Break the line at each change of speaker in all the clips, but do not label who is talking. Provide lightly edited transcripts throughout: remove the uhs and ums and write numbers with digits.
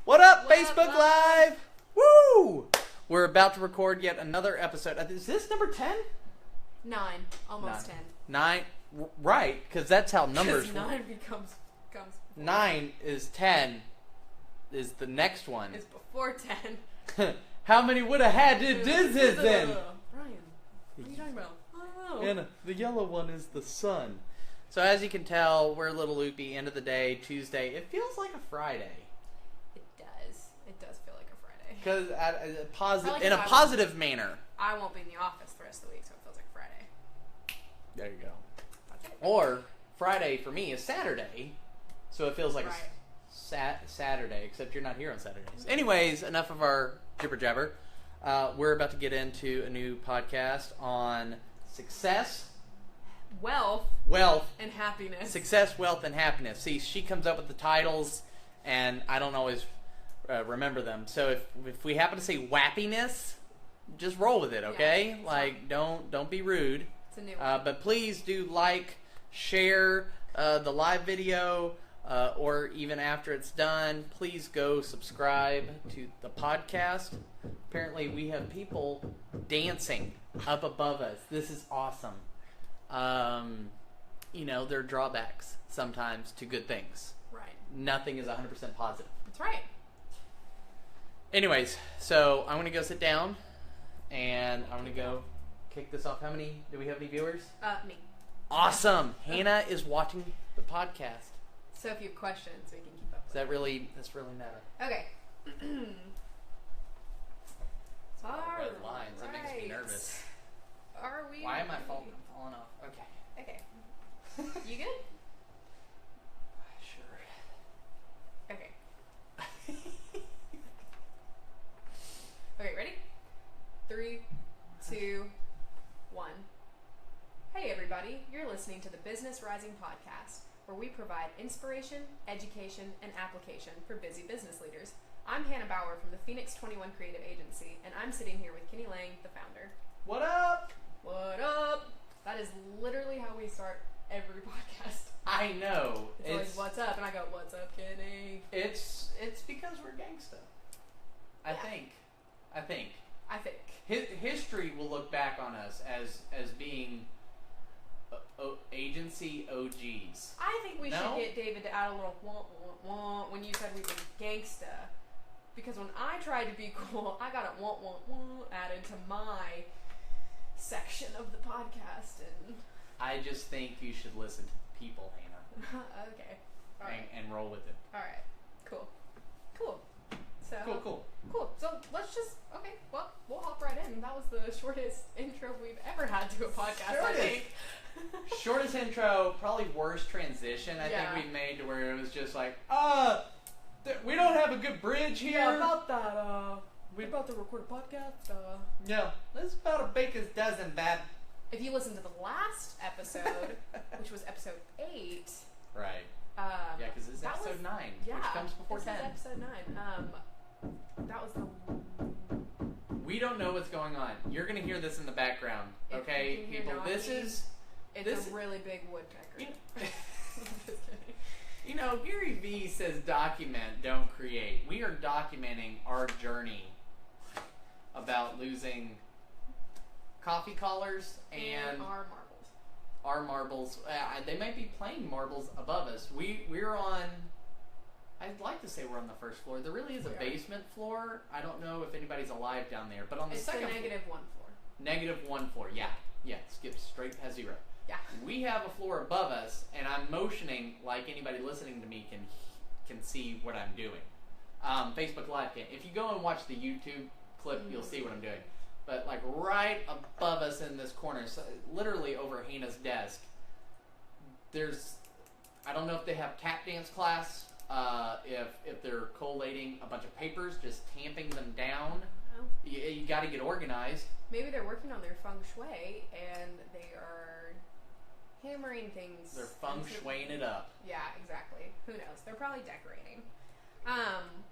What up,
What
Facebook
up,
Live? Woo! We're about to record yet another episode. Is this number 10?
9. Almost 10.
9, right, because that's how numbers
Because
work.
9 becomes
9 is 10, is the next one.
It's before 10.
How many would have had to do this then?
Brian, what are you talking about? Oh.
Anna, the yellow one is the sun. So as you can tell, we're a little loopy. End of the day, Tuesday. It feels like a Friday.
It does. It does feel like a Friday.
Because in a positive manner.
I won't be in the office the rest of the week, so it feels like Friday.
There you go. Or Friday for me is Saturday, so it feels like
Right.
a Saturday, except you're not here on Saturdays. Anyways, enough of our jibber jabber. We're about to get into a new podcast on success,
Wealth and happiness.
success, wealth, and happiness. See, she comes up with the titles, and I don't always remember them. So if we happen to say wappiness, just roll with it, okay?
Yeah,
like, don't be rude.
It's a new one.
But please do like, share the live video, or even after it's done, please go subscribe to the podcast. Apparently, we have people dancing up above us. This is awesome. There are drawbacks sometimes to good things.
Right.
Nothing is 100% positive.
That's right.
Anyways, so I'm going to go sit down, and I'm going to go kick this off. Do we have any viewers?
Me.
Awesome. Hannah is watching the podcast.
So if you have questions, we can keep up with
That's really meta.
Okay.
Red lines. That makes me nervous.
Are we?
Why am I falling off? Okay.
Okay. You good?
Sure.
Okay. Okay, ready? 3, 2, 1. Hey everybody, you're listening to the Business Rising podcast, where we provide inspiration, education, and application for busy business leaders. I'm Hannah Bauer from the Phoenix 21 Creative Agency, and I'm sitting here with Kenny Lang, the founder.
What up?
What up? That is literally how we start every podcast.
I know.
It's always, what's up? And I go, what's up, Kenny?
It's because we're gangsta. I think. History will look back on us as being agency OGs.
I think we should get David to add a little wah when you said we were gangsta. Because when I tried to be cool, I got a wah added to my section of the podcast. And
I just think you should listen to the people, Hannah.
Okay. All right.
And roll with it.
All right. Cool. So Cool. So let's just well, we'll hop right in. That was the shortest intro we've ever had to a podcast, I think.
Shortest intro, probably worst transition I think we made, to where it was just like, we don't have a good bridge here.
Yeah, about that, we're about to record a podcast.
Yeah, this is about a baker's dozen, bad.
If you listen to the last episode, which was episode 8.
Right. Yeah, because this is episode 9, which comes before 10.
This is episode 9. That was the...
We don't know what's going on. You're going to hear this in the background, okay, people? It's
a really big woodpecker.
Gary Vee says document, don't create. We are documenting our journey about losing coffee collars and our marbles. They might be playing marbles above us. We're on... I'd like to say we're on the first floor. There really is a basement floor. I don't know if anybody's alive down there, but on the second floor...
It's the -1 floor.
-1 floor, yeah. Yeah, skip straight past 0.
Yeah.
We have a floor above us, and I'm motioning like anybody listening to me can see what I'm doing. Facebook Live can't. If you go and watch the YouTube clip, you'll see what I'm doing. But like right above us in this corner, so literally over Hannah's desk, there's... I don't know if they have tap dance class... if they're collating a bunch of papers, just tamping them down.
Oh.
You got to get organized.
Maybe they're working on their feng shui and they are hammering things.
They're feng shuiing it up.
Yeah, exactly. Who knows? They're probably decorating.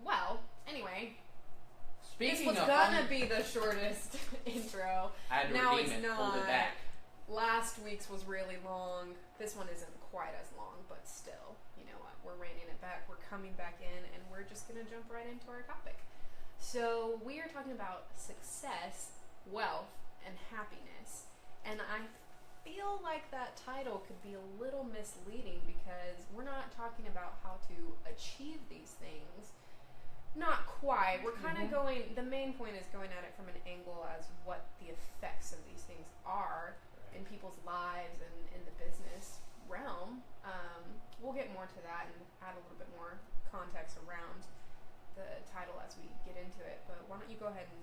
Well, anyway. This was gonna be the shortest intro.
I had to
now
redeem
it's
it,
not.
hold it back.
Last week's was really long. This one isn't quite as long, but still, you know what? we're reining it back. We're coming back in, and we're just going to jump right into our topic. So we are talking about success, wealth, and happiness. And I feel like that title could be a little misleading because we're not talking about how to achieve these things. Not quite. We're kind of going, the main point is going at it from an angle as what the effects of these things are in people's lives and in the business realm. We'll get more to that and add a little bit more context around the title as we get into it. But why don't you go ahead and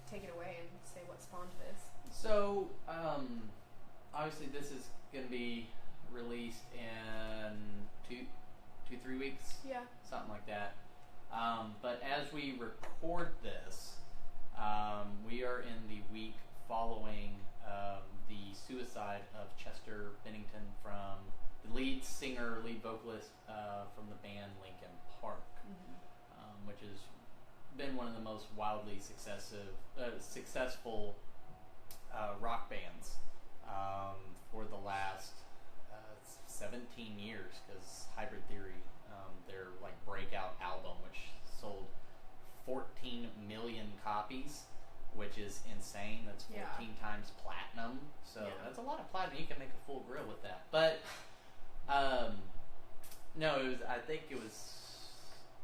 take it away and say what spawned this?
So, obviously this is going to be released in 3 weeks?
Yeah.
Something like that. But as we record this, we are in the week following the suicide of Chester Bennington, from the lead singer, lead vocalist from the band Linkin Park, which has been one of the most wildly successful rock bands for the last 17 years, because Hybrid Theory, their like breakout album, which sold 14 million copies, which is insane. That's 14 times platinum. So that's a lot of platinum. You can make a full grill with that. But no, it was. I think it was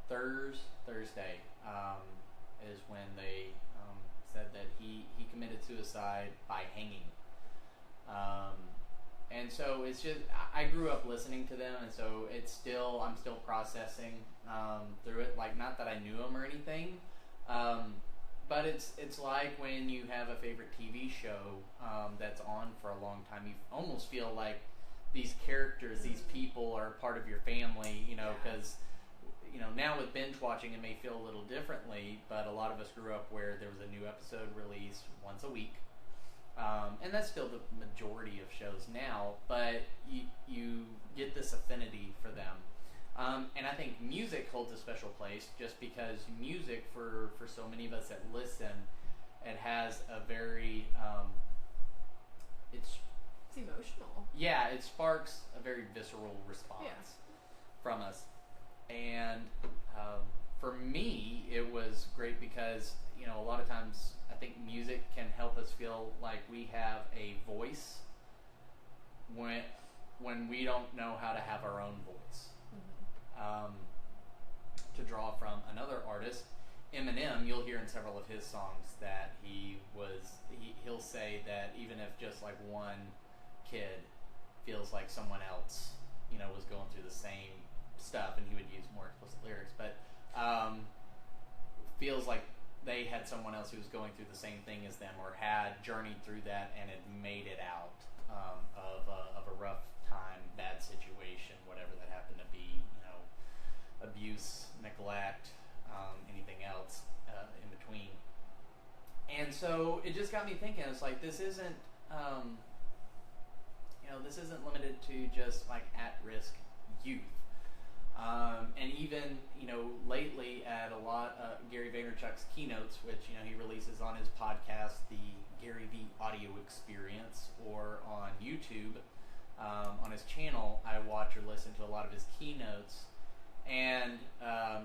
Thursday is when they said that he committed suicide by hanging. And so it's just, I grew up listening to them, and so I'm still processing through it. Like, not that I knew him or anything, but it's like when you have a favorite TV show that's on for a long time, you almost feel like these characters, these people are part of your family, because, now with binge watching it may feel a little differently, but a lot of us grew up where there was a new episode released once a week. And that's still the majority of shows now, but you get this affinity for them. And I think music holds a special place, just because music, for so many of us that listen, it has a very, it's
emotional. Yeah,
it sparks a very visceral response from us. And for me, it was great because, a lot of times I think music can help us feel like we have a voice when we don't know how to have our own voice. To draw from another artist, Eminem, you'll hear in several of his songs that he'll say that even if just like one kid feels like someone else, was going through the same stuff, and he would use more explicit lyrics, but feels like they had someone else who was going through the same thing as them, or had journeyed through that and had made it out of a rough time, bad situation, whatever that happened to be, abuse, neglect, anything else in between. And so it just got me thinking, it's like, this isn't limited to just like at-risk youth. And even, lately at a lot of Gary Vaynerchuk's keynotes, which, he releases on his podcast, the Gary V Audio Experience, or on YouTube, on his channel, I watch or listen to a lot of his keynotes, and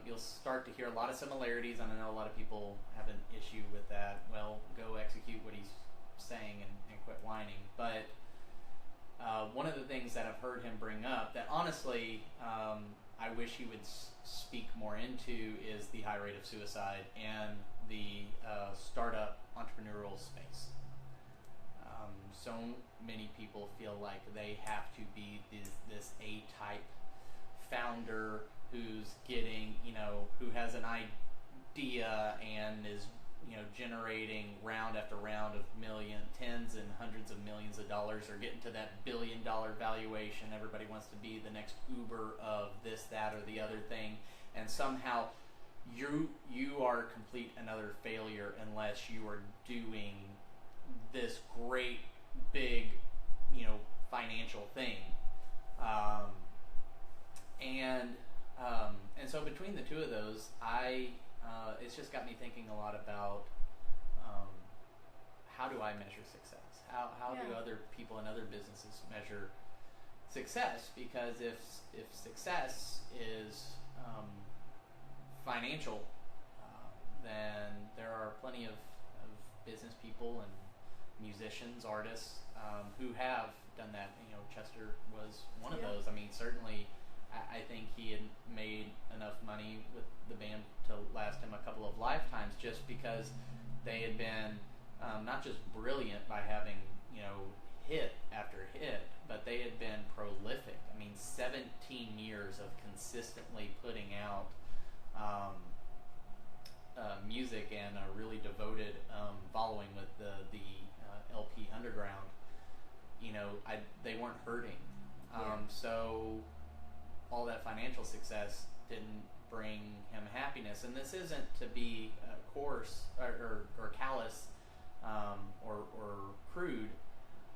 you'll start to hear a lot of similarities, and I know a lot of people have an issue with that. Well, go execute what he's saying and quit whining. But one of the things that I've heard him bring up that honestly I wish he would speak more into is the high rate of suicide and the startup entrepreneurial space. So many people feel like they have to be this A-type founder who's getting, who has an idea and is, generating round after round of tens and hundreds of millions of dollars, or getting to that $1 billion valuation. Everybody wants to be the next Uber of this, that, or the other thing, and somehow you are complete another failure unless you are doing this great big, financial thing. And so between the two of those, it's just got me thinking a lot about how do I measure success? How do other people in other businesses measure success, because if success is financial, then there are plenty of business people and musicians, artists who have done that. You know, Chester was one of those. I mean, certainly, I think he had made enough money with the band to last him a couple of lifetimes, just because they had been not just brilliant by having, you know, hit after hit, but they had been prolific. I mean, 17 years of consistently putting out music and a really devoted following with the LP Underground. You know, they weren't hurting. So all that financial success didn't bring him happiness. And this isn't to be coarse or callous or crude.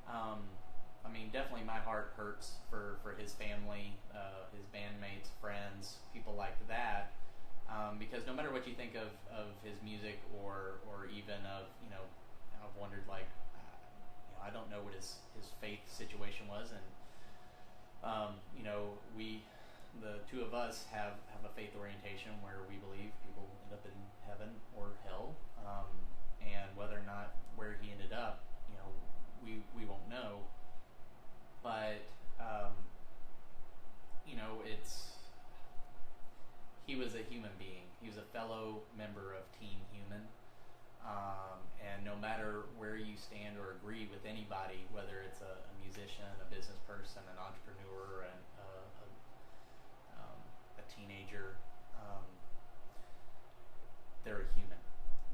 I mean, definitely my heart hurts for his family, his bandmates, friends, people like that. Because no matter what you think of his music or even of, you know, I've wondered, like, you know, I don't know what his faith situation was, and you know, the two of us have a faith orientation where we believe people end up in heaven or hell, and whether or not where he ended up, you know, we won't know. But you know, he was a human being. He was a fellow member of Team Human. And no matter where you stand or agree with anybody, whether it's a musician, a business person, an entrepreneur, and a teenager, they're a human.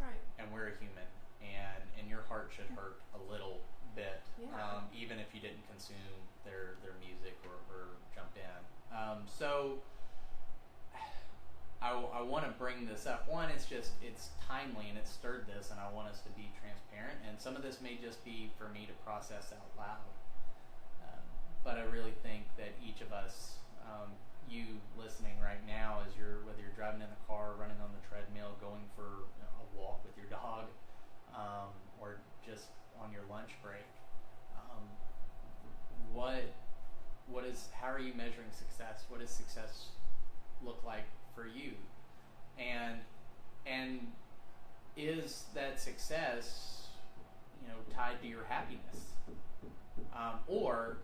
Right.
And we're a human. And your heart should hurt a little bit, even if you didn't consume their music or jump in. So I want to bring this up. One, it's timely and it stirred this, and I want us to be transparent. And some of this may just be for me to process out loud. But I really think that each of us, you listening right now, whether you're driving in the car, running on the treadmill, going for a walk with your dog, or just on your lunch break, how are you measuring success? What does success look like for you? And is that success, you know, tied to your happiness? Or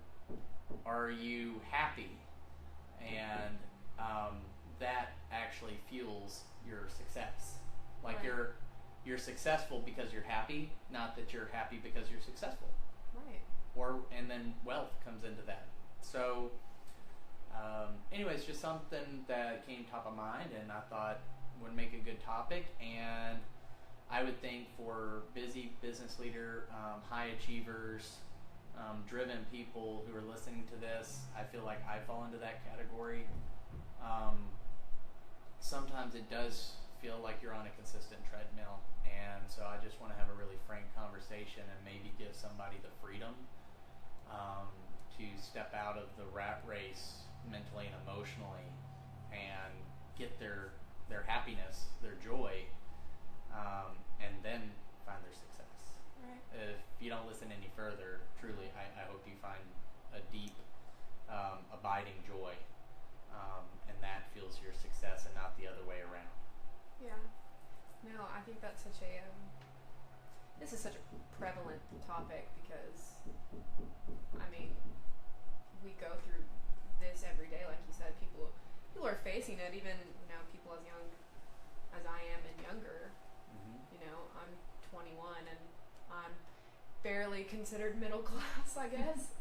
are you happy and that actually fuels your success? Like,
right.
You're successful because you're happy, not that you're happy because you're successful.
Right.
And then wealth comes into that. So anyways, just something that came top of mind, and I thought would make a good topic. And I would think for busy business leader, high achievers, driven people who are listening to this, I feel like I fall into that category. Sometimes it does feel like you're on a consistent treadmill, and so I just want to have a really frank conversation and maybe give somebody the freedom to step out of the rat race mentally and emotionally and get their happiness, their joy, and then find their success.
Right.
If you don't listen any further, truly, I hope you find a deep, abiding joy, and that fuels your success and not the other way around.
Yeah. No, I think that's such a this is such a prevalent topic because, I mean, we go through this every day, like you said. People are facing it, even, you know, people as young as I am and younger.
Mm-hmm.
You know, I'm 21 and I'm barely considered middle class, I guess.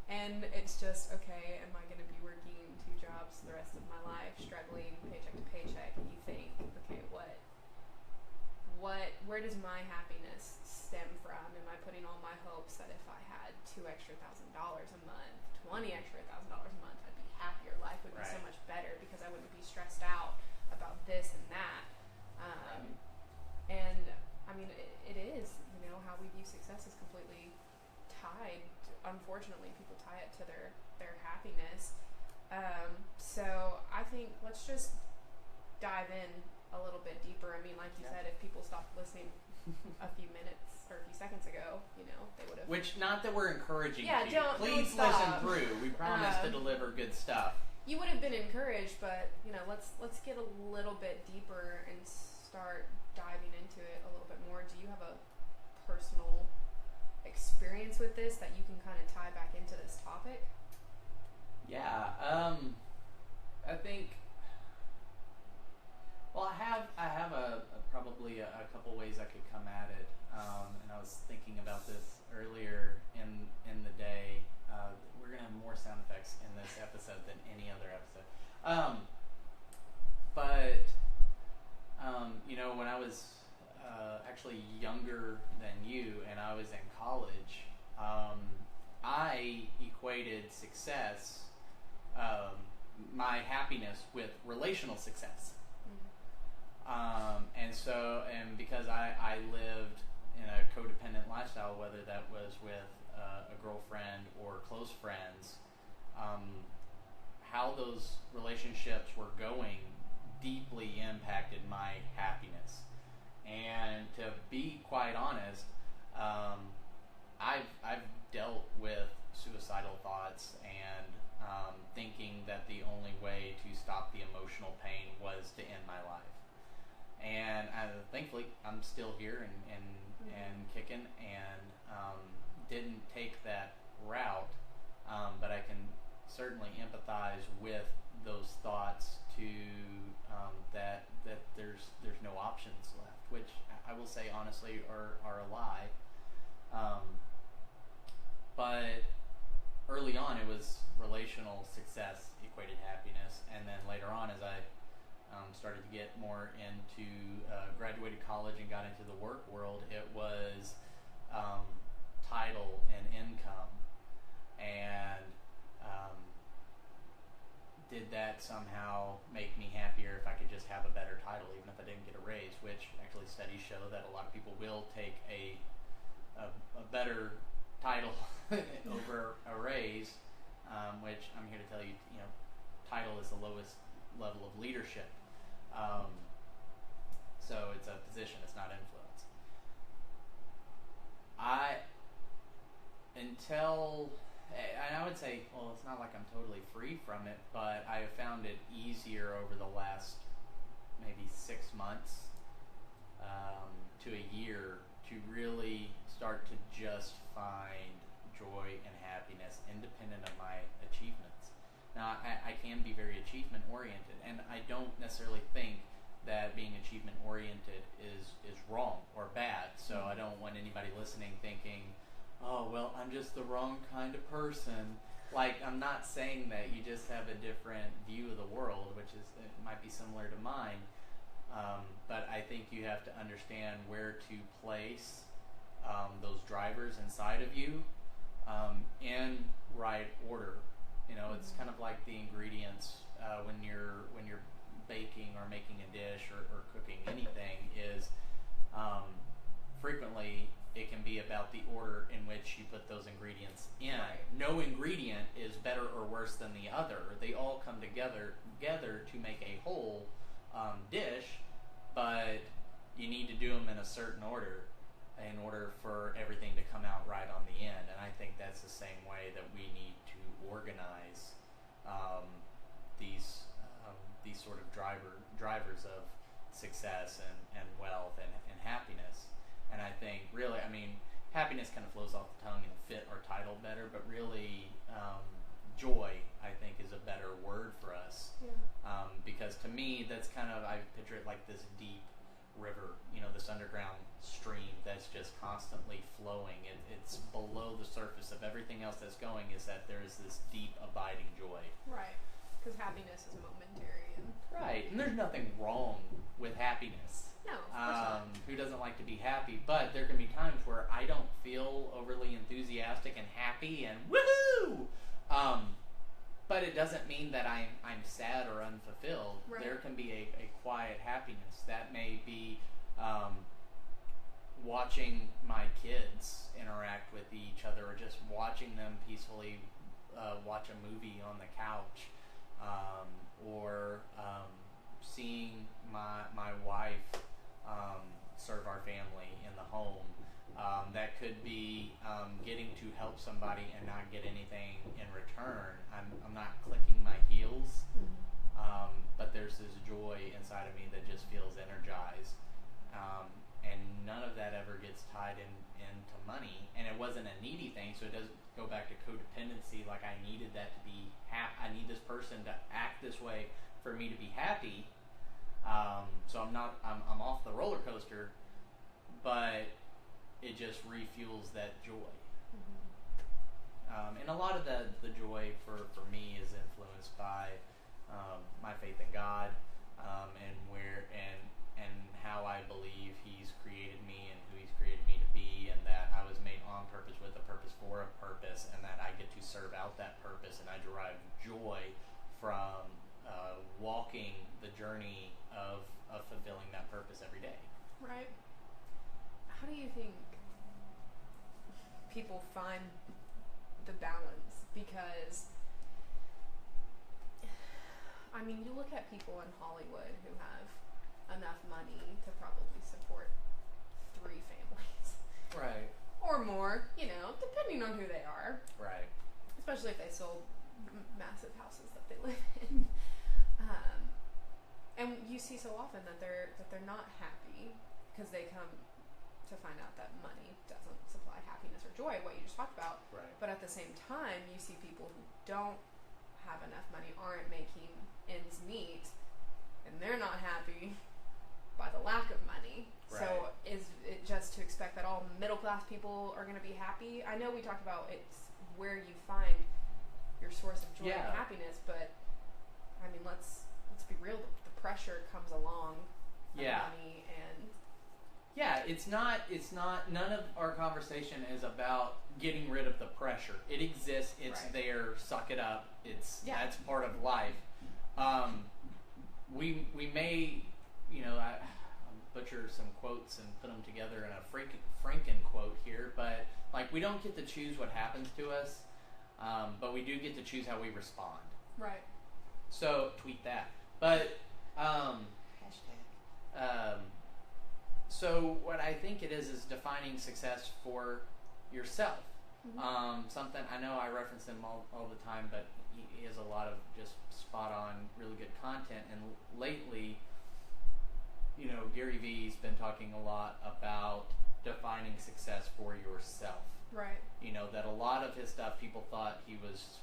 And it's just, okay, am I going to be working 2 jobs the rest of my life, struggling paycheck to paycheck? And you think, okay, where does my happiness stem from? Am I putting all my hopes that if I had $2,000 extra a month, $20,000 extra a month, I'd be happier? Life would be so much better because I wouldn't be stressed out about this and that. And I mean, it is, you know, how we view success is completely tied. Unfortunately, people tie it to their happiness. So I think let's just dive in a little bit deeper. I mean, like you said, if people stopped listening a few minutes or a few seconds ago, you know, they would have.
Which, not that we're encouraging you.
Please
listen through. We promise to deliver good stuff.
You would have been encouraged, but you know, let's get a little bit deeper and start diving into it a little bit more. Do you have a personal experience with this that you can kind of tie back into this topic?
Yeah, I think. Well, I have probably a couple ways I could come at it, and I was thinking about this earlier in the day. We're gonna have more sound effects in this episode than any other episode. But you know, when I was actually younger than you, and I was in college, I equated success, my happiness, with relational success. And because I lived in a codependent lifestyle, whether that was with a girlfriend or close friends, how those relationships were going deeply impacted my happiness. And to be quite honest, I've dealt with suicidal thoughts and thinking that the only way to stop the emotional pain was to end my life. And thankfully, I'm still here and kicking, and didn't take that route. But I can certainly empathize with those thoughts to that there's no options left, which I will say honestly are a lie. But early on, it was relational success equated happiness, and then later on, as I started to get more into graduated college and got into the work world, it was title and income. And did that somehow make me happier if I could just have a better title, even if I didn't get a raise, which actually studies show that a lot of people will take a better title over a raise, which I'm here to tell you, you know, title is the lowest level of leadership. So it's a position, it's not influence. And I would say, well, it's not like I'm totally free from it, but I have found it easier over the last maybe 6 months to a year to really start to just find joy and happiness independent of my achievements. Now, I can be very achievement oriented, and I don't necessarily think that being achievement oriented is wrong or bad. So I don't want anybody listening thinking, oh, well, I'm just the wrong kind of person. Like, I'm not saying that. You just have a different view of the world, which it might be similar to mine. But I think you have to understand where to place those drivers inside of you in right order. You know, it's kind of like the ingredients when you're baking or making a dish or cooking anything is frequently it can be about the order in which you put those ingredients in. Right. No ingredient is better or worse than the other. They all come together to make a whole dish, but you need to do them in a certain order in order for everything to come out right on the end. And I think that's the same way that we need to organize these sort of drivers of success and wealth and happiness. And I think really, I mean, happiness kind of flows off the tongue and fit our title better, but really joy, I think, is a better word for us. Yeah. Because to me, that's kind of, I picture it like this deep river, you know, this underground stream that's just constantly flowing. It's below the surface of everything else that's going, is that there is this deep, abiding joy. Right.
Because happiness is momentary.
Right. And there's nothing wrong with happiness.
No, of course not.
Who doesn't like to be happy? But there can be times where I don't feel overly enthusiastic and happy and woohoo! But it doesn't mean that I'm sad or unfulfilled. Right. There can be a quiet happiness. That may be watching my kids interact with each other, or just watching them peacefully watch a movie on the couch, or seeing my wife serve our family in the home. That could be getting to help somebody and not get anything in return. I'm not clicking my heels, but there's this joy inside of me that just feels energized. And none of that ever gets tied into money. And it wasn't a needy thing, so it doesn't go back to codependency. Like I needed that to be I need this person to act this way for me to be happy. So I'm off the roller coaster, but it just refuels that joy. And a lot of the joy for me is influenced by my faith in God, and how I believe He's created me and who He's created me to be, and that I was made on purpose with a purpose for a purpose, and that I get to serve out that purpose, and I derive joy from walking the journey of fulfilling that purpose every day.
Right. How do you think people find the balance? Because I mean, you look at people in Hollywood who have enough money to probably support 3 families.
Right.
Or more, depending on who they are.
Right.
Especially if they sold massive houses that they live in. And you see so often that they're not happy because they come to find out that money doesn't supply happiness or joy, what you just talked about.
Right.
But at the same time, you see people who don't have enough money, aren't making ends meet, and they're not happy by the lack of money.
Right.
So is it just to expect that all middle class people are going to be happy? I know we talked about it's where you find your source of joy and happiness, but I mean, let's be real. The pressure comes along with money, and
it's not. None of our conversation is about getting rid of the pressure. It exists. It's there. Suck it up. That's part of life. We may, I butcher some quotes and put them together in a Franken quote here, but like we don't get to choose what happens to us, but we do get to choose how we respond.
Right.
So tweet that. But so what I think it is defining success for yourself. Something I know I reference him all the time, but he has a lot of just spot on, really good content. And lately, Gary Vee's been talking a lot about defining success for yourself.
Right.
That a lot of his stuff, people thought he was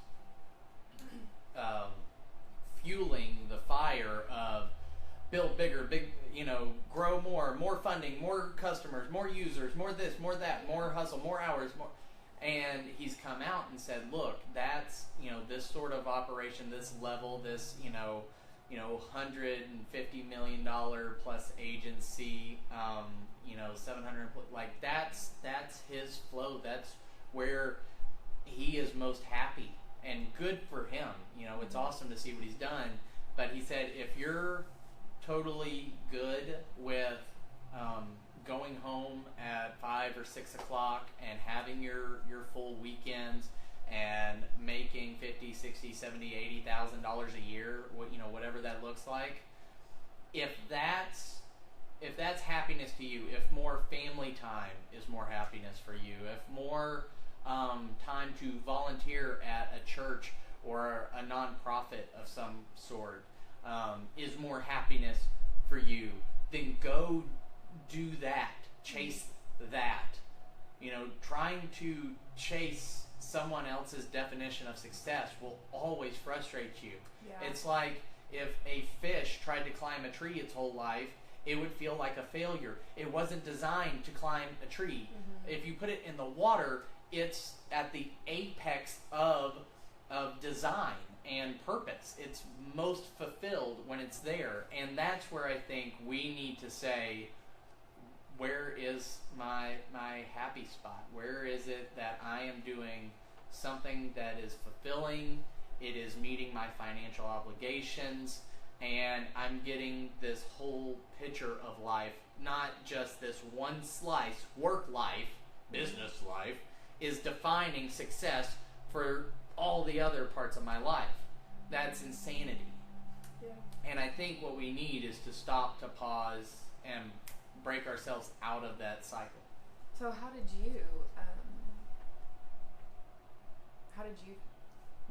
fueling the fire of build bigger, grow more funding, more customers, more users, more this, more that, more hustle, more hours, more. And he's come out and said, look, that's, this sort of operation, this level, this, $150 million plus agency, 700, like that's his flow. That's where he is most happy, and good for him. It's awesome to see what he's done. But he said, if you're totally good with going home at 5 or 6 o'clock and having your full weekends and making $50, $60, $70, $80,000 a year, whatever that looks like, if that's happiness to you, if more family time is more happiness for you, if more time to volunteer at a church or a nonprofit of some sort is more happiness for you, then go do that. Chase that. Trying to chase someone else's definition of success will always frustrate you. Yeah. It's like if a fish tried to climb a tree its whole life, it would feel like a failure. It wasn't designed to climb a tree. If you put it in the water, it's at the apex of design and purpose. It's most fulfilled when it's there. And that's where I think we need to say, where is my happy spot? Where is it that I am doing something that is fulfilling? It is meeting my financial obligations, and I'm getting this whole picture of life, not just this one slice. Work life, business life, is defining success for all the other parts of my life. That's insanity. Yeah. And I think what we need is to stop, to pause, and break ourselves out of that cycle.
So how did you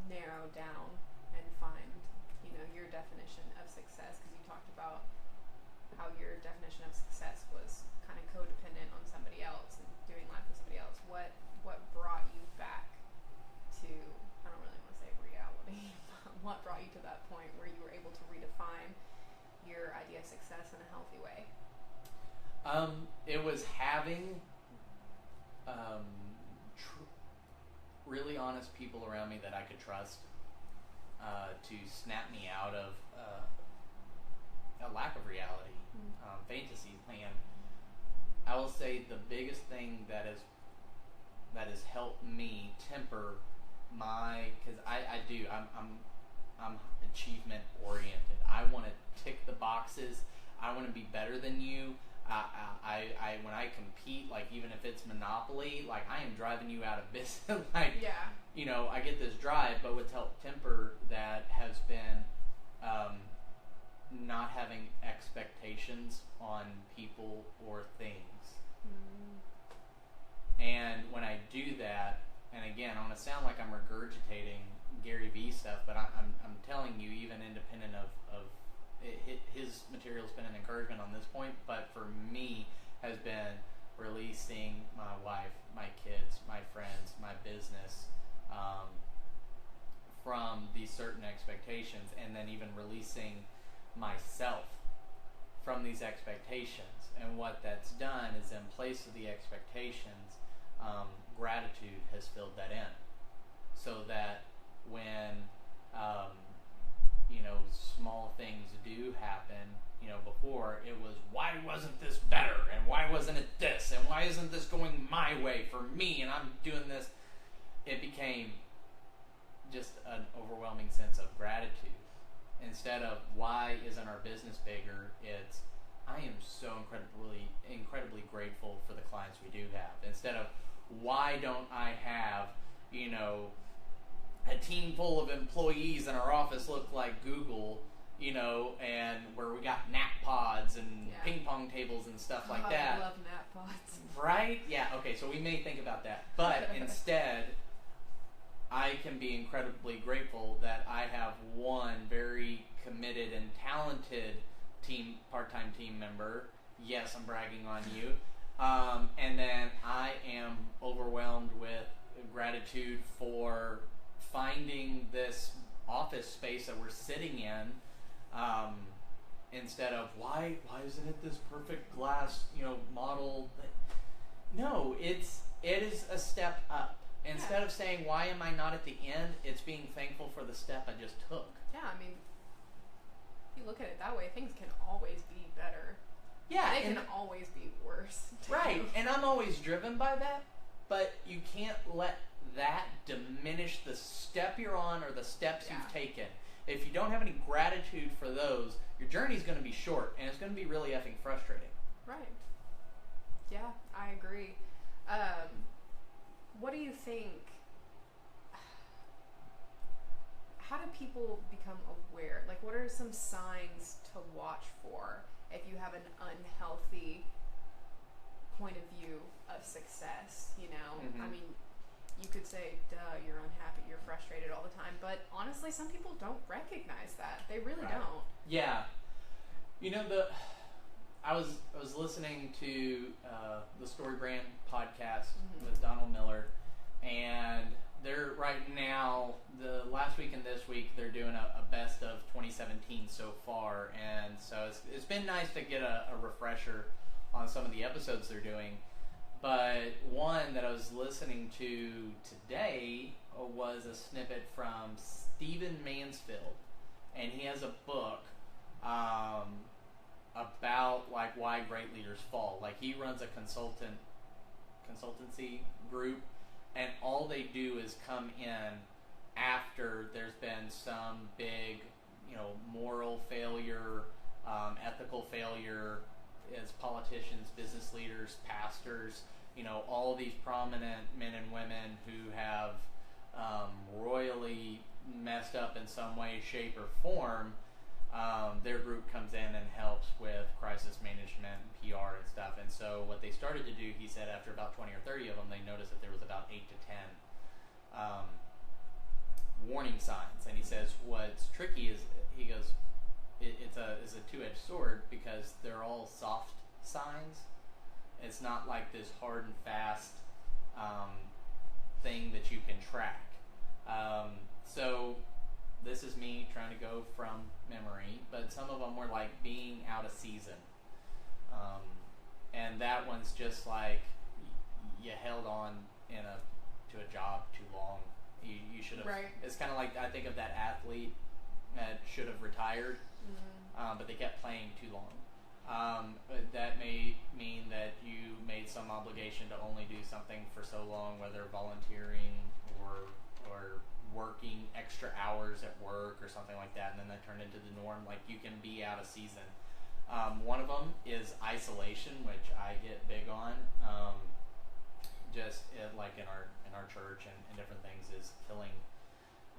narrow down and find, your definition of success? Because you talked about how your definition of success was kind of codependent on somebody else and doing life with somebody else. What brought you back to, I don't really want to say reality, but what brought you to that point where you were able to redefine your idea of success in a healthy way?
It was having really honest people around me that I could trust to snap me out of a lack of reality, fantasy land. I will say the biggest thing that has helped me temper because I'm achievement oriented. I want to tick the boxes. I want to be better than you. When I compete, like even if it's Monopoly, like I am driving you out of business. Like, yeah. I get this drive, but what's helped temper that has been not having expectations on people or things. And when I do that, and again, I want to sound like I'm regurgitating Gary Vee stuff, but I'm telling you, even independent of his material's been an encouragement on this point, but for me has been releasing my wife, my kids, my friends, my business from these certain expectations, and then even releasing myself from these expectations. And what that's done is, in place of the expectations, gratitude has filled that in, so that when small things do happen. Before it was, why wasn't this better, and why wasn't it this, and why isn't this going my way for me, and I'm doing this. It became just an overwhelming sense of gratitude. Instead of why isn't our business bigger, it's I am so incredibly grateful for the clients we do have. Instead of why don't I have a team full of employees in our office look like Google, and where we got nap pods and ping pong tables and stuff like that.
I love nap pods.
Right? Yeah, okay, so we may think about that. But instead, I can be incredibly grateful that I have one very committed and talented part-time team member. Yes, I'm bragging on you. And then I am overwhelmed with gratitude for finding this office space that we're sitting in, instead of why isn't it this perfect glass model? No, it is a step up. Instead of saying why am I not at the end, it's being thankful for the step I just took.
Yeah, I mean, if you look at it that way, things can always be better.
Yeah,
they can always be worse. Too.
Right, and I'm always driven by that, but you can't let that diminish the step you're on or the steps you've taken. If you don't have any gratitude for those, your journey's going to be short, and it's going to be really effing frustrating.
Right. Yeah, I agree. What do you think? How do people become aware? Like, what are some signs to watch for if you have an unhealthy point of view of success?
Mm-hmm.
I mean, you could say, duh, you're unhappy, you're frustrated all the time, but honestly, some people don't recognize that. They really don't.
Yeah. I was listening to the Story Brand podcast with Donald Miller, and they're right now, the last week and this week, they're doing a best of 2017 so far, and so it's been nice to get a refresher on some of the episodes they're doing. But one that I was listening to today was a snippet from Stephen Mansfield, and he has a book about why great leaders fall. Like, he runs a consultancy group, and all they do is come in after there's been some big, moral failure, ethical failure as politicians, business leaders, pastors, all these prominent men and women who have royally messed up in some way, shape, or form. their group comes in and helps with crisis management, PR, and stuff. And so what they started to do, he said, after about 20 or 30 of them, they noticed that there was about 8 to 10 warning signs. And he says what's tricky is, he goes, it's a two-edged sword, because they're all soft signs. It's not like this hard and fast thing that you can track. So this is me trying to go from memory, but some of them were like being out of season. And that one's just like you held on to a job too long. You should have.
Right.
It's kind of like, I think of that athlete that should have retired, but they kept playing too long. But that may mean that you made some obligation to only do something for so long, whether volunteering or working extra hours at work or something like that, and then that turned into the norm. Like, you can be out of season. One of them is isolation, which I get big on. Like in our church and different things, is killing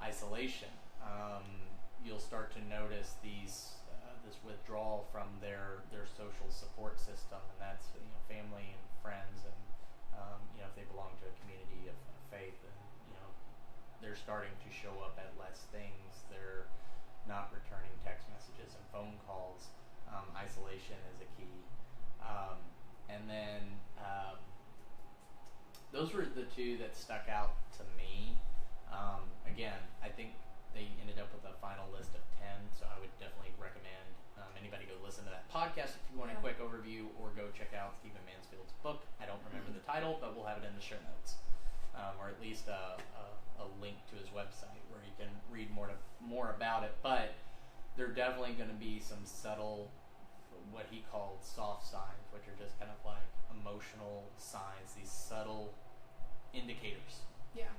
isolation. You'll start to notice this withdrawal from their social support system, and that's family and friends, and if they belong to a community of faith, and they're starting to show up at less things. They're not returning text messages and phone calls. Isolation is a key. And then those were the two that stuck out to me. Again, I think they ended up with a final list of 10, so I would definitely recommend anybody go listen to that podcast if you want a quick overview, or go check out Stephen Mansfield's book. I don't remember the title, but we'll have it in the show notes, or at least a link to his website where you can read more about it. But there are definitely going to be some subtle, what he called soft signs, which are just kind of like emotional signs, these subtle indicators.
Yeah.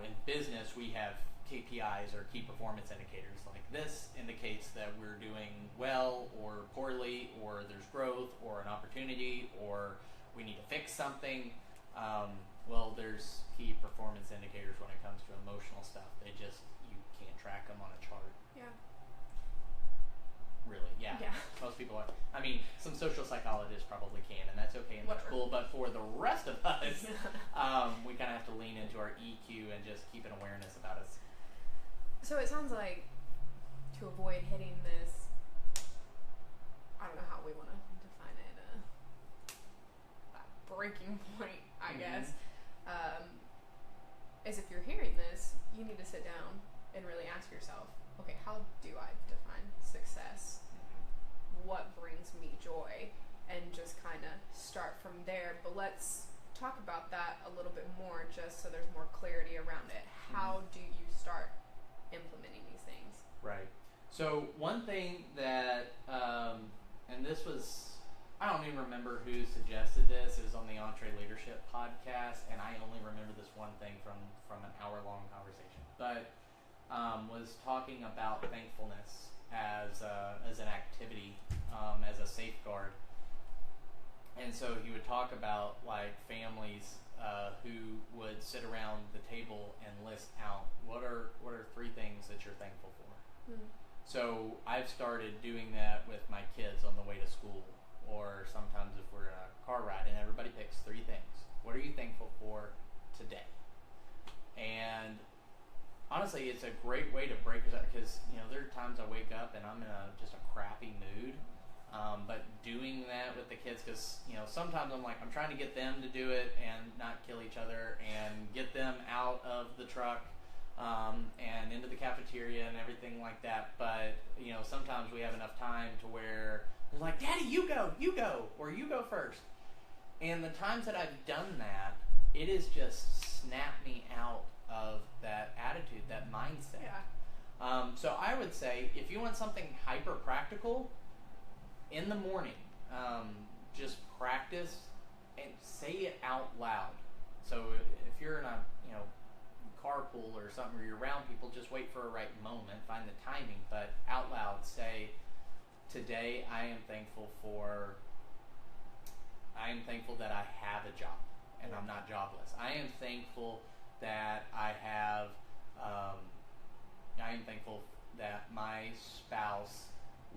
In business, we have KPIs, or key performance indicators. Like, this indicates that we're doing well or poorly, or there's growth or an opportunity, or we need to fix something. Well, there's key performance indicators when it comes to emotional stuff. You can't track them on a chart.
Yeah.
Really, yeah. Most people are. I mean, some social psychologists probably can, and that's okay and that's cool. But for the rest of us, we kind of have to lean into our EQ and just keep an awareness about us.
So it sounds like, to avoid hitting this, I don't know how we want to define it, that breaking point, I guess, is if you're hearing this, you need to sit down and really ask yourself, okay, how do I define success? What brings me joy? And just kind of start from there. But let's talk about that a little bit more, just so there's more clarity around it. How do you start implementing these things?
Right. So one thing that, and this was, I don't even remember who suggested this, is on the Entree Leadership podcast, and I only remember this one thing from an hour-long conversation, but was talking about thankfulness as an activity, as a safeguard. And so he would talk about, like, families who would sit around the table and list out what are 3 things that you're thankful for. So I've started doing that with my kids on the way to school, or sometimes if we're in a car ride, and everybody picks 3 things. What are you thankful for today? And honestly, it's a great way to break us out, because there are times I wake up and I'm in just a crappy mood. But doing that with the kids, because sometimes I'm trying to get them to do it and not kill each other, and get them out of the truck and into the cafeteria and everything like that. But sometimes we have enough time to where they're like, "Daddy, you go," or "You go first." And the times that I've done that, it has just snapped me out of that attitude, that mindset.
Yeah.
So I would say, if you want something hyper practical, in the morning, just practice and say it out loud. So if you're in a carpool or something where you're around people, just wait for a right moment, find the timing, but out loud say, "Today I am thankful that I have a job and I'm not jobless. I am thankful that I am thankful that my spouse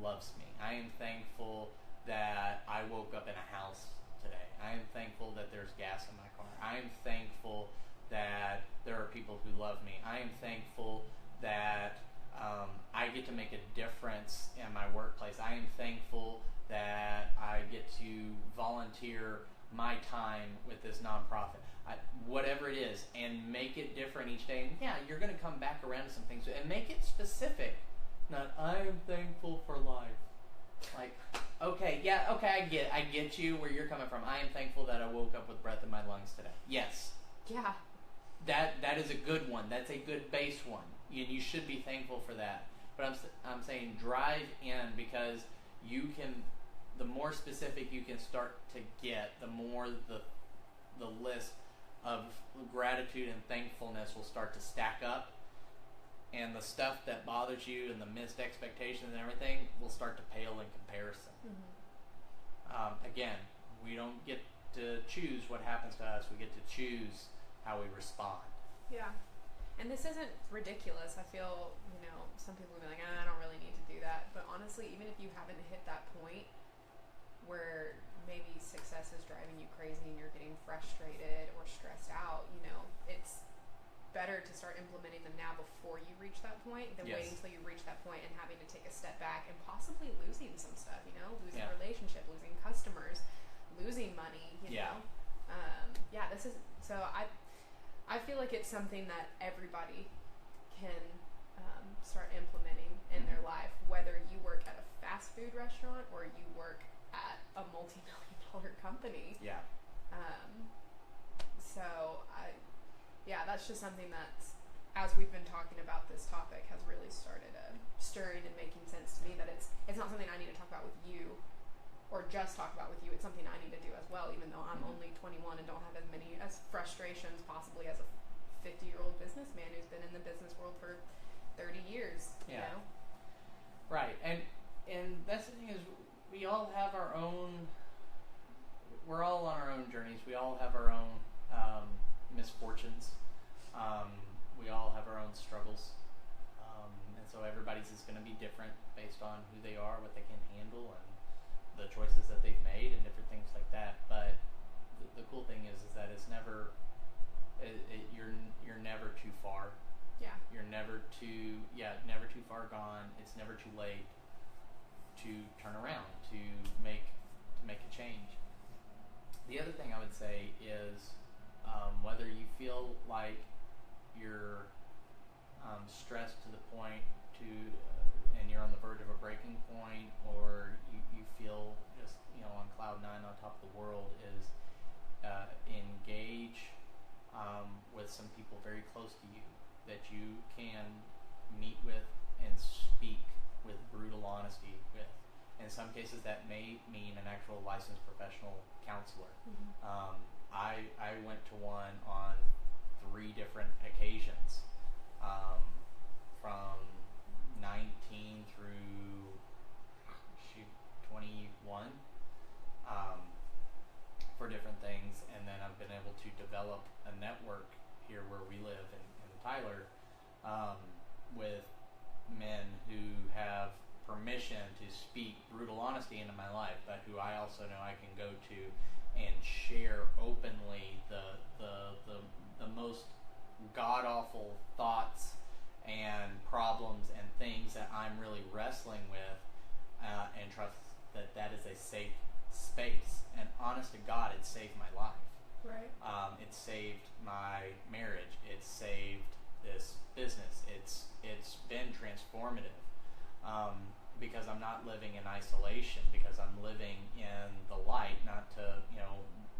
loves me. I am thankful that I woke up in a house today. I am thankful that there's gas in my car. I am thankful that there are people who love me. I am thankful that I get to make a difference in my workplace. I am thankful that I get to volunteer my time with this nonprofit. Whatever it is, and make it different each day. And yeah, you're going to come back around to some things, and make it specific. Not, I am thankful for life. Like, okay, I get you where you're coming from. I am thankful that I woke up with breath in my lungs today. Yes.
Yeah.
That is a good one. That's a good base one. You should be thankful for that. But I'm saying drive in, because you can, the more specific you can start to get, the more the list of gratitude and thankfulness will start to stack up, and the stuff that bothers you and the missed expectations and everything will start to pale in comparison. Again, we don't get to choose what happens to us. We get to choose how we respond.
Yeah. And this isn't ridiculous. I feel, some people will be like, I don't really need to do that. But honestly, even if you haven't hit that point where maybe success is driving you crazy and you're getting frustrated or stressed out, it's better to start implementing them now before you reach that point than
Yes.
waiting until you reach that point and having to take a step back and possibly losing some stuff, losing
Yeah.
a relationship, losing customers, losing money,
Yeah.
this is, so I feel like it's something that everybody can start implementing in their life, whether you work at a fast food restaurant or you work at a multi-million-dollar company.
Yeah.
That's just something that's, as we've been talking about this topic, has really started stirring and making sense to me, that it's not something I need to talk about with you or just talk about with you. It's something I need to do as well, even though I'm only 21 and don't have as many frustrations possibly as a 50-year-old businessman who's been in the business world for 30 years.
Yeah. Right. And that's the thing, is we all have our own, we're all on our own journeys. We all have our own misfortunes. We all have our own struggles. And so everybody's is going to be different based on who they are, what they can handle, and the choices that they've made and different things like that. But the cool thing is that it's never, you're never too far.
Yeah.
You're never too far gone. It's never too late to turn around, to make a change. The other thing I would say is whether you feel like you're stressed to the point and you're on the verge of a breaking point, or you feel just on cloud nine on top of the world, is engage with some people very close to you that you can meet with and speak with brutal honesty with. In some cases that may mean an actual licensed professional counselor. I went to one on 3 different occasions, from 19 through 21, for different things, and then I've been able to develop a network here where we live in Tyler, with men who have permission to speak brutal honesty into my life, but who I also know I can go to and share openly the most god-awful thoughts and problems and things that I'm really wrestling with, and trust that is a safe space. And honest to God, it saved my life.
Right.
It saved my marriage. It saved this business. It's been transformative, because I'm not living in isolation, because I'm living in the light, not to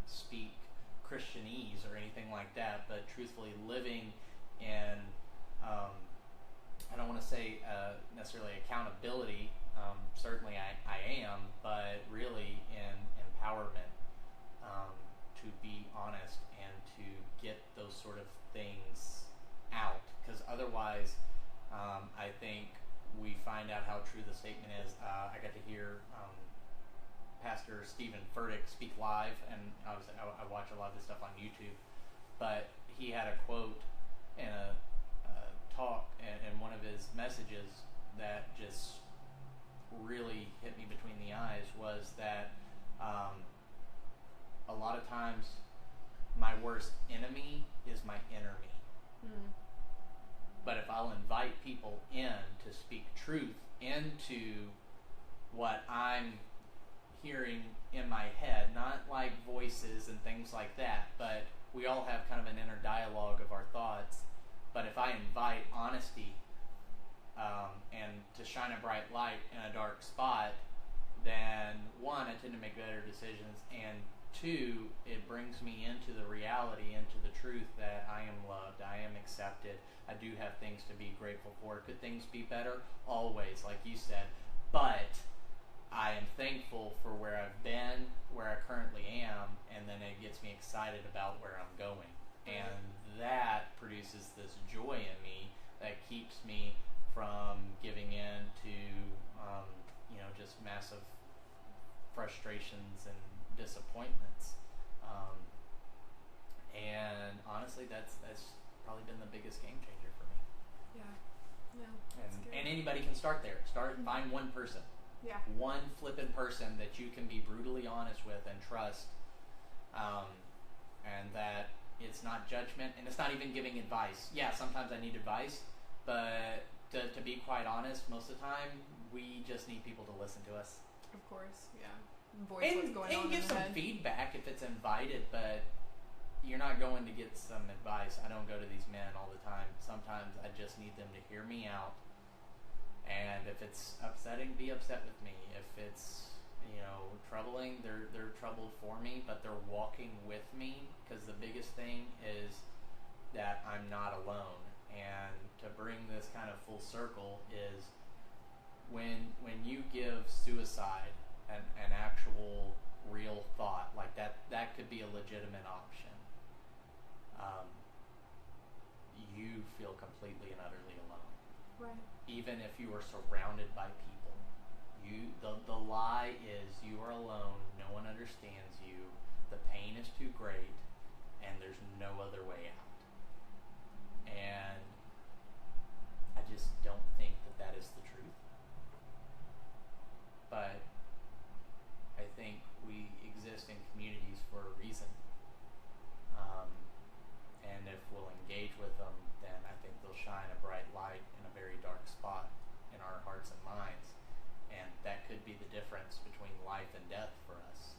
speak Christianese or anything like that, but truthfully living in, I don't want to say necessarily accountability, certainly I am, but really in empowerment, to be honest and to get those sort of things out, because otherwise I think we find out how true the statement is. I got to hear Pastor Stephen Furtick speak live, and I watch a lot of this stuff on YouTube, but he had a quote in a talk in one of his messages that just really hit me between the eyes was that a lot of times my worst enemy is my inner me. But if I'll invite people in to speak truth into what I'm hearing in my head, not like voices and things like that, but we all have kind of an inner dialogue of our thoughts. But if I invite honesty and to shine a bright light in a dark spot, then one, I tend to make better decisions, and two, it brings me into the reality, into the truth that I am loved, I am accepted, I do have things to be grateful for. Could things be better? Always, like you said. But I am thankful for where I've been, where I currently am, and then it gets me excited about where I'm going. And that produces this joy in me that keeps me from giving in to, just massive frustrations and disappointments. And honestly, that's probably been the biggest game changer for me.
Yeah. No.
And anybody can start there. Find one person.
Yeah.
One flippin' person that you can be brutally honest with and trust, and that it's not judgment, and it's not even giving advice. Yeah, sometimes I need advice, but to be quite honest, most of the time we just need people to listen to us.
Of course, yeah. Voice what's going on
and give
in the
some
head.
feedback if it's invited, but you're not going to get some advice. I don't go to these men all the time. Sometimes I just need them to hear me out. And if it's upsetting, be upset with me. If it's, troubling, they're troubled for me, but they're walking with me, because the biggest thing is that I'm not alone. And to bring this kind of full circle is when you give suicide an actual real thought, like that could be a legitimate option, you feel completely and utterly alone.
Right.
Even if you are surrounded by people, the lie is you are alone, no one understands you, the pain is too great, and there's no other way out. And I just don't think that is the truth. But I think we exist in communities for a reason. And if we'll engage with them, then I think they'll shine a bright light in a very dark spot in our hearts and minds. And that could be the difference between life and death for us.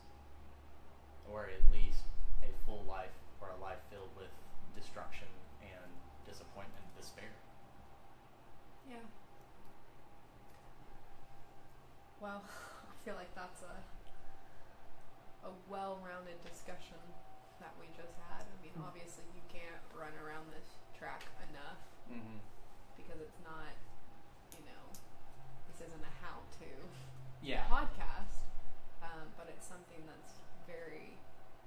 Or at least a full life, or a life filled with destruction and disappointment and despair.
Yeah. Well, I feel like that's a well-rounded discussion that we just had. I mean, obviously you can't run around this track enough, because it's not, this isn't a how-to podcast, but it's something that's very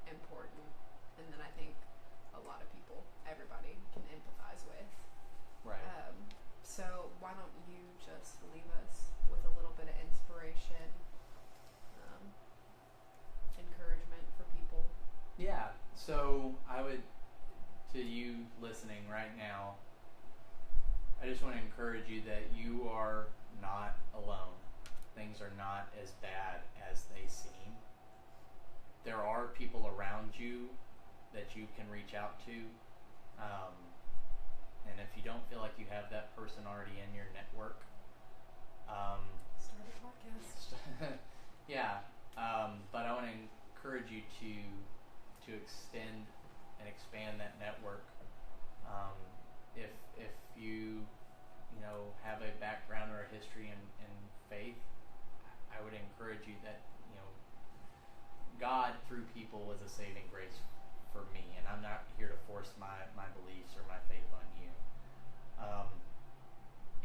important, and that I think a lot of people, everybody, can empathize with.
Right.
So why don't you just leave us with a little bit of inspiration, encouragement for people?
Yeah. So I would, to you listening right now, I just want to encourage you that you are not alone. Things are not as bad as they seem. There are people around you that you can reach out to. And if you don't feel like you have that person already in your network,
Start a podcast.
yeah. But I want to encourage you to extend and expand that network. If you have a background or a history in faith, I would encourage you that God through people was a saving grace for me, and I'm not here to force my beliefs or my faith on you.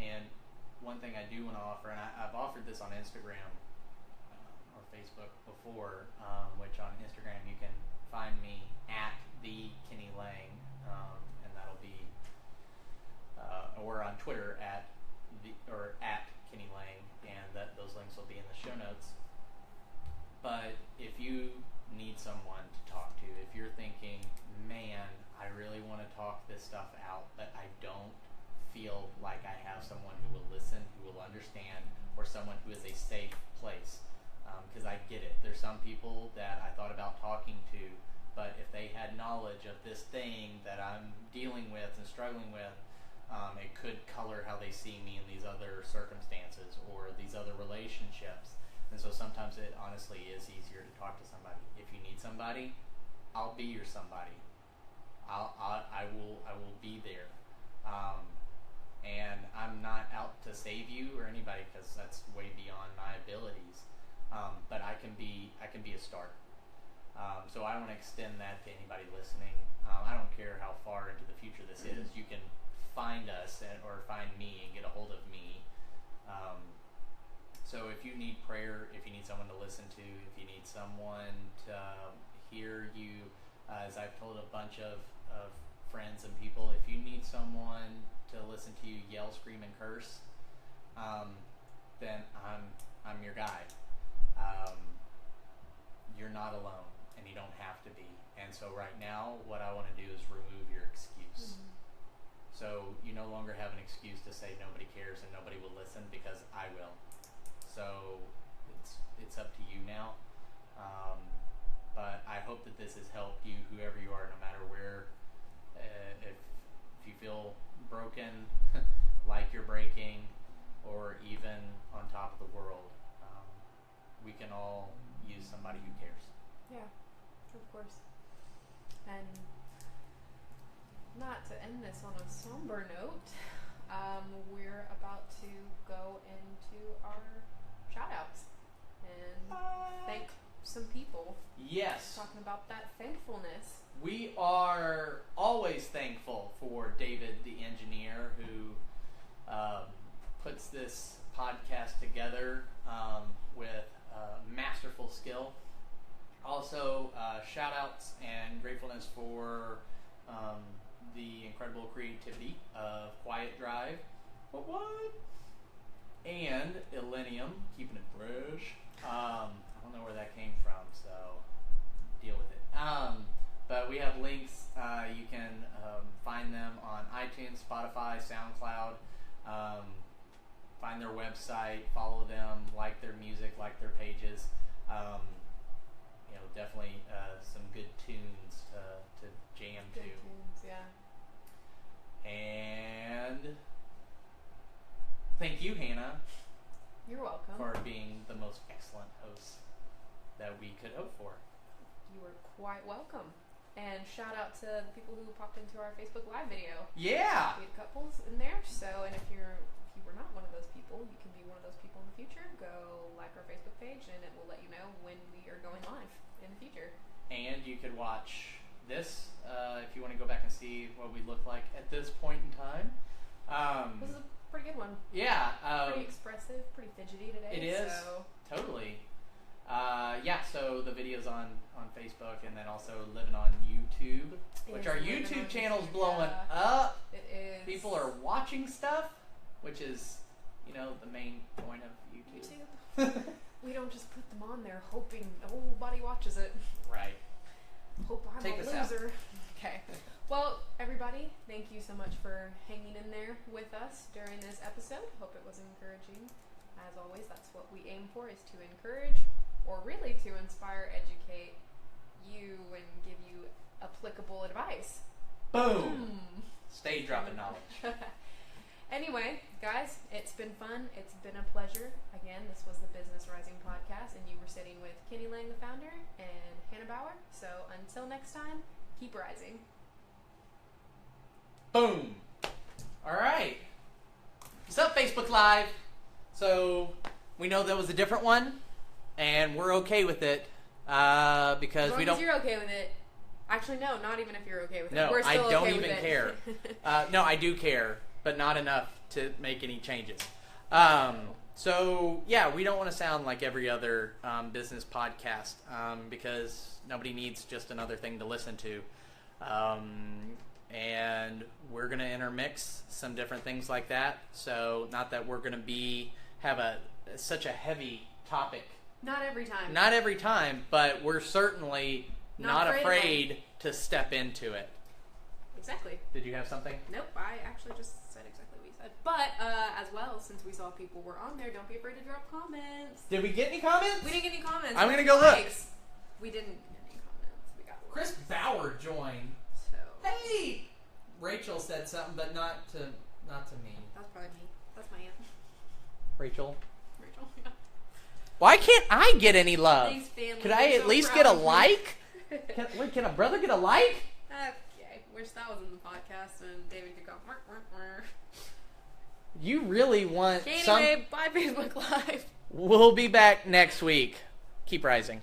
And one thing I do want to offer, and I've offered this on Instagram or Facebook before, which on Instagram you can find me at the Kenny Lang, and that'll be, or on Twitter at Kenny Lang, and those links will be in the show notes. But if you need someone to talk to, if you're thinking, man, I really want to talk this stuff out, but I don't feel like I have someone who will listen, who will understand, or someone who is a safe place. Because I get it. There's some people that I thought about talking to, but if they had knowledge of this thing that I'm dealing with and struggling with, it could color how they see me in these other circumstances or these other relationships. And so sometimes it honestly is easier to talk to somebody. If you need somebody, I'll be your somebody. I will be there. And I'm not out to save you or anybody, because that's way beyond my abilities. But I can be a start. So I want to extend that to anybody listening. I don't care how far into the future this is. You can find us or find me and get a hold of me. So if you need prayer, if you need someone to listen to, if you need someone to hear you, as I've told a bunch of friends and people, if you need someone to listen to you yell, scream, and curse, then I'm your guy. You're not alone, and you don't have to be. And so right now, what I want to do is remove your excuse. So you no longer have an excuse to say nobody cares and nobody will listen, because I will. So it's up to you now. But I hope that this has helped you, whoever you are, no matter where. If you feel broken, like you're breaking, or even on top of the world, we can all use somebody who cares.
Yeah, of course. And not to end this on a somber note, we're about to go into our shout-outs and thank some people.
Yes.
Talking about that thankfulness.
We are always thankful for David, the engineer, who puts this podcast together with masterful skill. Also, shout-outs and gratefulness for the incredible creativity of Quietdrive. What? And Illenium, keeping it fresh. I don't know where that came from, so deal with it. But we have links. You can find them on iTunes, Spotify, Soundcloud. Find their website, follow them, like their music, like their pages. Definitely some good tunes to jam to.
Good tunes, yeah.
And thank you, Hannah.
You're welcome.
For being the most excellent host that we could hope for.
You were quite welcome. And shout out to the people who popped into our Facebook Live video.
Yeah!
We had couples in there, and if you were not one of those people, you can be one of those people in the future. Go like our Facebook page, and it will let you know when we are going live in the future.
And you could watch this if you want to go back and see what we look like at this point in time.
This is a pretty good one.
Yeah.
Pretty expressive, pretty fidgety today.
It is.
So.
Totally. So the video's on Facebook, and then also living on YouTube, which our YouTube channel's blowing up.
It is.
People are watching stuff, which is, the main point of YouTube.
We don't just put them on there hoping nobody watches it.
Right.
Hope I'm a loser. Okay. Well, everybody, thank you so much for hanging in there with us during this episode. Hope it was encouraging. As always, that's what we aim for, is to encourage, or really to inspire, educate you, and give you applicable advice.
Boom! Stay dropping knowledge.
Anyway, guys, it's been fun. It's been a pleasure. Again, this was the Business Rising Podcast, and you were sitting with Kenny Lang, the founder, and Hannah Bauer. So until next time, keep rising.
Boom! All right. What's up, Facebook Live? So we know that was a different one, and we're okay with it because we don't.
As long as you're okay with it. Actually, no, not even if you're okay with it.
No,
We're still
I don't
okay
even
with
care. No, I do care, but not enough to make any changes. So yeah, we don't want to sound like every other business podcast because nobody needs just another thing to listen to. And we're going to intermix some different things like that. So not that we're going to have such a heavy topic.
Not every time.
Not every time, but we're certainly not afraid to step into it.
Exactly.
Did you have something?
Nope, I actually just said exactly what you said. But, as well, since we saw people were on there, don't be afraid to drop comments.
Did we get any comments?
We didn't get any comments.
I'm going to go look.
We didn't get any comments. We got
Chris Bauer joined.
So.
Hey! Rachel said something, but not to me.
That's probably me. That's my aunt.
Rachel?
Rachel, yeah.
Why can't I get any love?
Thanks, family.
Could I at least get a like? Can a brother get a like?
Okay. Wish that was in the podcast and David could go. Mwah, mwah, mwah.
You really want
Anyway, bye Facebook Live.
We'll be back next week. Keep rising.